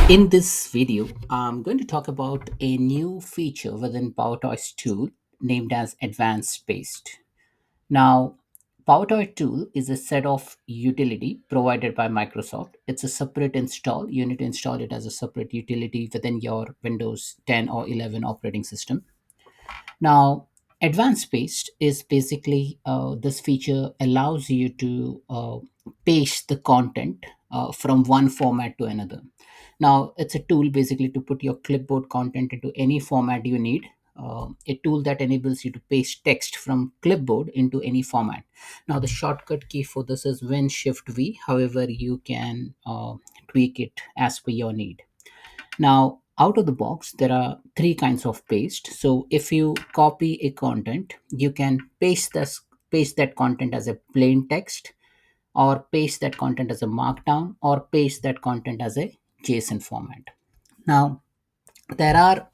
In this video, I'm going to talk about a new feature within PowerToys tool named as Advanced Paste. Now, PowerToy tool is a set of utility provided by Microsoft. It's a separate install. You need to install it as a separate utility within your Windows 10 or 11 operating system. Now, advanced paste is basically this feature allows you to paste the content from one format to another. Now, it's a tool basically to put your clipboard content into any format you need. A tool that enables you to paste text from clipboard into any format. Now, the shortcut key for this is Win Shift V. However, you can tweak it as per your need. Now, out of the box, there are three kinds of paste. So if you copy a content, you can paste that content as a plain text, or paste that content as a markdown, or paste that content as a JSON format. Now, there are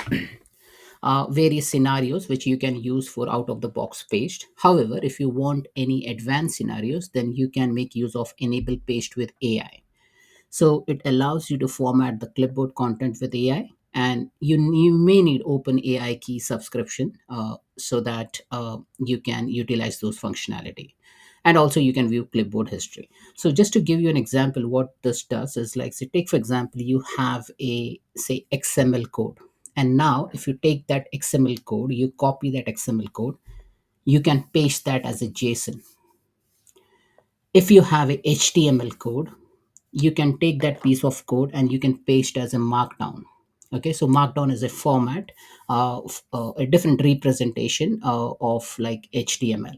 various scenarios which you can use for out of the box paste. However, if you want any advanced scenarios, then you can make use of enable paste with AI. So it allows you to format the clipboard content with AI, and you may need open AI key subscription so that you can utilize those functionality. And also you can view clipboard history. So just to give you an example, what this does is like, say, take for example, you have a say XML code. And now if you take that XML code, you copy that XML code, you can paste that as a JSON. If you have a HTML code, you can take that piece of code and you can paste as a markdown. Okay, so markdown is a format a different representation of like HTML.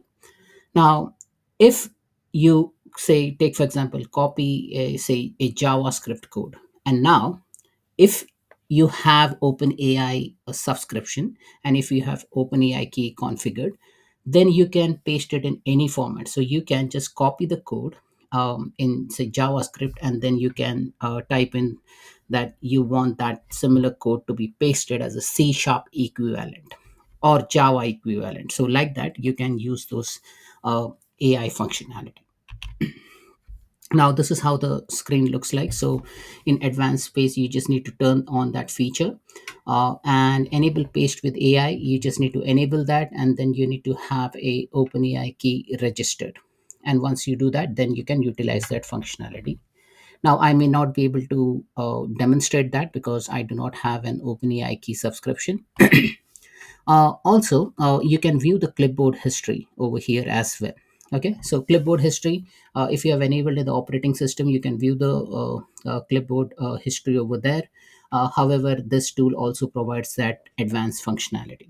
Now, if you say, take for example, copy say a JavaScript code, and now if you have OpenAI subscription, and if you have OpenAI key configured, then you can paste it in any format. So you can just copy the code in say JavaScript, and then you can type in that you want that similar code to be pasted as a C sharp equivalent or Java equivalent. So like that, you can use those AI functionality. Now this is how the screen looks like. So in advanced space, you just need to turn on that feature, and enable paste with AI. You just need to enable that, and then you need to have a OpenAI key registered. And once you do that, then you can utilize that functionality. Now I may not be able to demonstrate that because I do not have an OpenAI key subscription. Also, you can view the clipboard history over here as well. Okay, so clipboard history, if you have enabled in the operating system, you can view the clipboard history over there. However, this tool also provides that advanced functionality.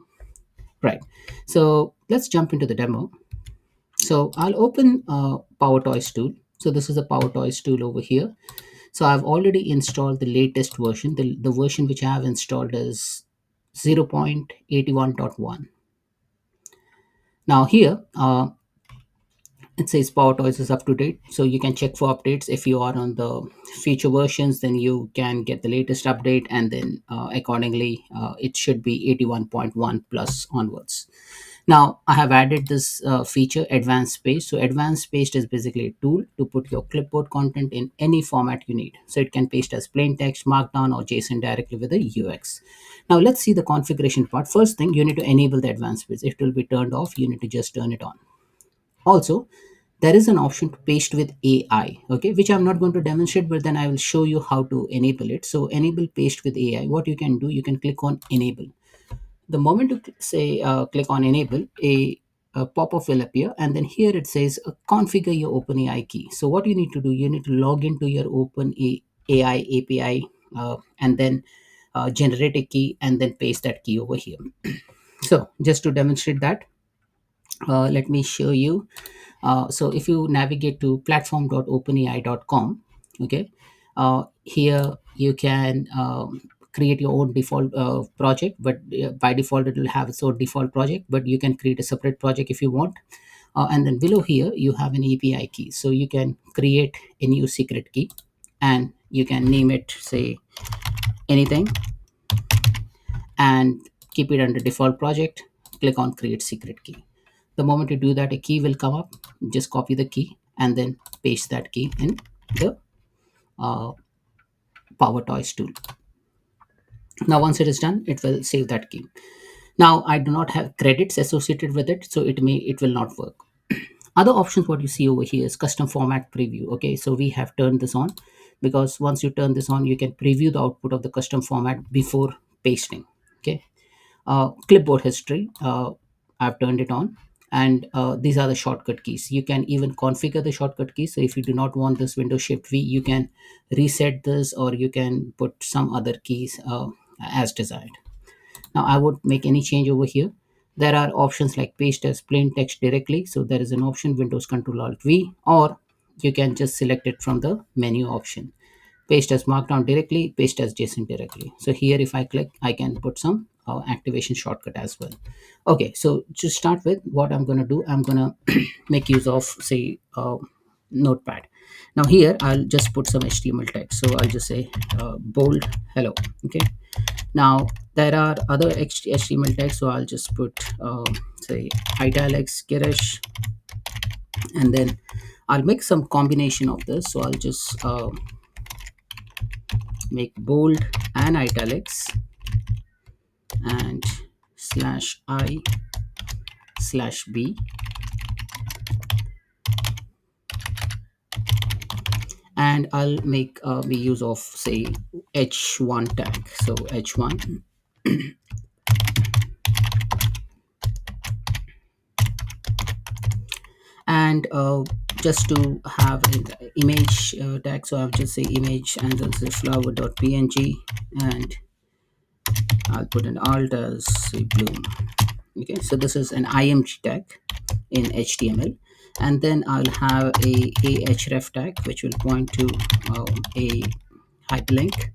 Right. So let's jump into the demo. So I'll open PowerToys tool. So this is a PowerToys tool over here. So I've already installed the latest version. The version which I have installed is 0.81.1. Now here, it says PowerToys is up to date, so you can check for updates. If you are on the future versions, then you can get the latest update, and then accordingly, it should be 81.1 plus onwards. Now I have added this feature, advanced paste. So advanced paste is basically a tool to put your clipboard content in any format you need. So it can paste as plain text, markdown, or JSON directly with the UX. Now let's see the configuration part. First thing, you need to enable the advanced paste. If it will be turned off, you need to just turn it on. Also, there is an option to paste with AI, okay, which I'm not going to demonstrate, but then I will show you how to enable it. So enable paste with AI. What you can do, you can click on enable. The moment you say click on enable, a pop-up will appear, and then here it says configure your OpenAI key. So what you need to do, you need to log into your OpenAI API, and then generate a key, and then paste that key over here. So just to demonstrate that, let me show you. So if you navigate to platform.openai.com, okay, here you can create your own default project, but by default it will have its own default project, but you can create a separate project if you want. And then below here you have an API key, so you can create a new secret key, and you can name it, say, anything, and keep it under default project. Click on create secret key. The moment you do that, a key will come up. Just copy the key and then paste that key in the uh, PowerToys tool. Now once it is done, it will save that key. Now I do not have credits associated with it, so it will not work. Other options what you see over here is custom format preview. Okay, so we have turned this on, because once you turn this on, you can preview the output of the custom format before pasting. Okay. Clipboard history, I've turned it on, and these are the shortcut keys. You can even configure the shortcut keys. So if you do not want this window shift V, you can reset this, or you can put some other keys as desired. Now I won't make any change over here. There are options like paste as plain text directly. So there is an option Windows Control Alt V, or you can just select it from the menu option. Paste as Markdown directly, paste as JSON directly. So here if I click, I can put some activation shortcut as well. Okay, so to start with, what I'm going to do, I'm going to make use of, say, Notepad. Now here I'll just put some HTML text. So I'll just say bold hello. Okay. Now there are other HTML text, so I'll just put say italics Girish, and then I'll make some combination of this. So I'll just make bold and italics and slash I slash B, and I'll make the use of, say, H1 tag. So H1, and just to have an image tag, so I'll just say image and then say flower.png, and I'll put an alt as, say, bloom. Okay, so this is an img tag in HTML, and then I'll have a ahref tag which will point to a hyperlink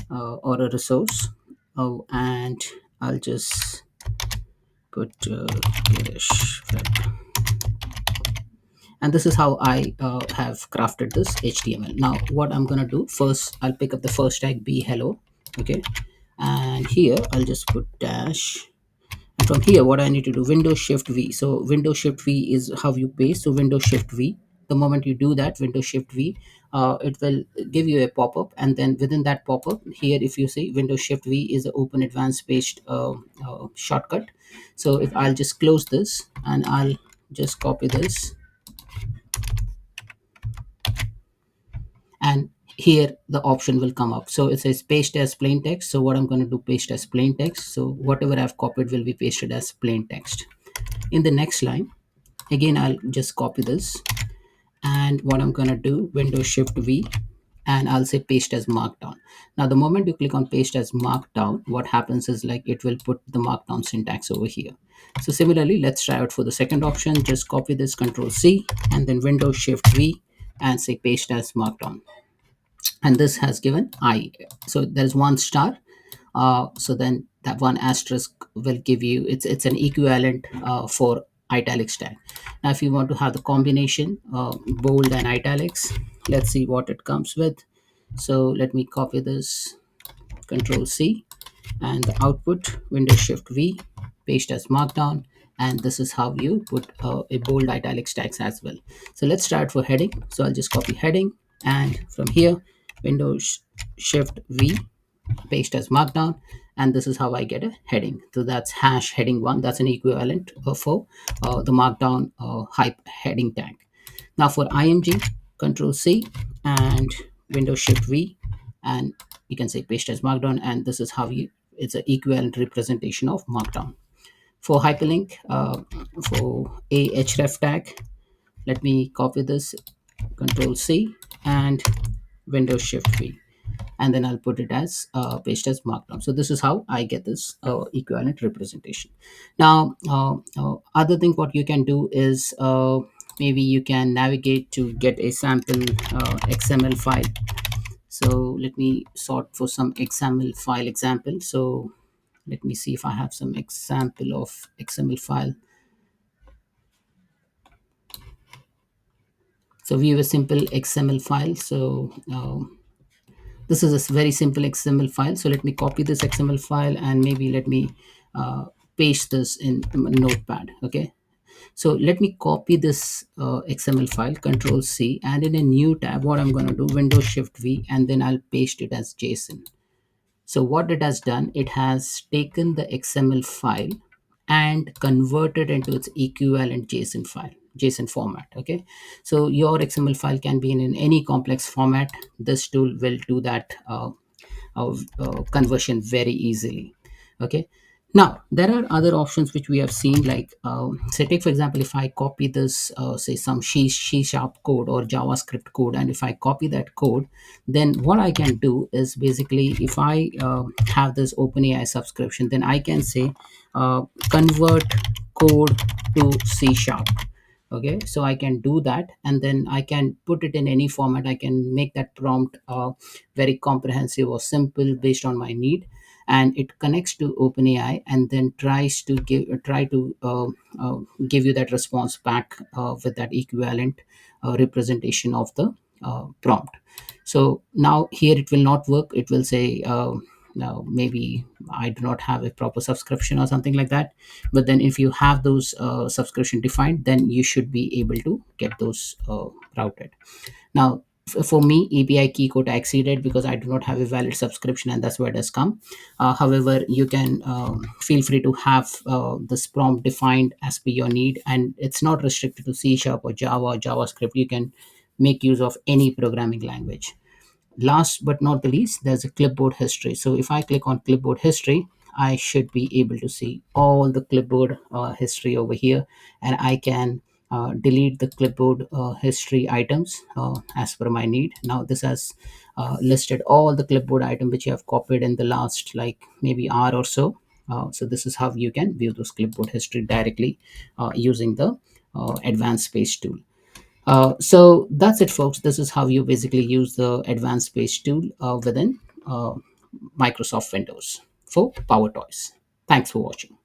or a resource. And I'll just put Girish Web. And this is how I have crafted this HTML. Now what I'm gonna do first, I'll pick up the first tag, be hello. Okay, and here I'll just put dash, and from here what I need to do, window shift V. So window shift V is how you paste. So window shift V, the moment you do that, window shift V, it will give you a pop-up, and then within that pop-up here, if you see, window shift V is the open advanced paste shortcut. So if I'll just close this and I'll just copy this, and here the option will come up. So it says paste as plain text. So what I'm going to do, paste as plain text. So whatever I've copied will be pasted as plain text. In the next line, again I'll just copy this, and what I'm going to do, window shift V, and I'll say paste as Markdown. Now the moment you click on paste as Markdown, what happens is, like, it will put the Markdown syntax over here. So similarly, let's try out for the second option. Just copy this, Control C, and then window shift V, and say paste as Markdown, and this has given I. So there's one star. So then that one asterisk will give you, it's an equivalent for italics tag. Now if you want to have the combination bold and italics, let's see what it comes with. So let me copy this, Control C, and the output, window shift V, paste as Markdown, and this is how you put a bold italics text as well. So let's start for heading. So I'll just copy heading, and from here, window shift V, paste as Markdown, and this is how I get a heading. So that's hash heading one. That's an equivalent for the Markdown hype heading tag. Now for img, Control C and window shift V, and you can say paste as Markdown, and this is how you, it's an equivalent representation of Markdown. For hyperlink, for a href tag, let me copy this, Control C and window shift V, and then I'll put it as paste as Markdown. So this is how I get this equivalent representation. Now other thing what you can do is maybe you can navigate to get a sample XML file. So let me sort for some XML file example. So let me see if I have some example of XML file. So we have a simple XML file. So this is a very simple XML file. So let me copy this XML file, and maybe let me paste this in Notepad. Okay. So let me copy this XML file, Control C, and in a new tab, what I'm going to do, Windows Shift V, and then I'll paste it as JSON. So what it has done, it has taken the XML file and converted into its equivalent JSON file, JSON format. Okay, so your XML file can be in any complex format. This tool will do that conversion very easily. Okay, now there are other options which we have seen, like say take for example, if I copy this say some C sharp code or JavaScript code, and if I copy that code, then what I can do is basically, if I have this OpenAI subscription, then I can say convert code to C sharp. Okay, so I can do that, and then I can put it in any format. I can make that prompt very comprehensive or simple based on my need, and it connects to OpenAI and then try to give you that response back with that equivalent representation of the prompt. So now here it will not work. It will say now maybe I do not have a proper subscription or something like that. But then if you have those subscription defined, then you should be able to get those routed. Now, for me, API key quota exceeded because I do not have a valid subscription, and that's where it has come. However, you can feel free to have this prompt defined as per your need, and it's not restricted to C Sharp or Java or JavaScript. You can make use of any programming language. Last but not the least, there's a clipboard history. So if I click on clipboard history, I should be able to see all the clipboard history over here, and I can delete the clipboard history items as per my need. Now this has listed all the clipboard item which you have copied in the last like maybe hour or so. So this is how you can view those clipboard history directly using the advanced space tool. So that's it, folks. This is how you basically use the advanced page tool within uh, Microsoft Windows for PowerToys. Thanks for watching.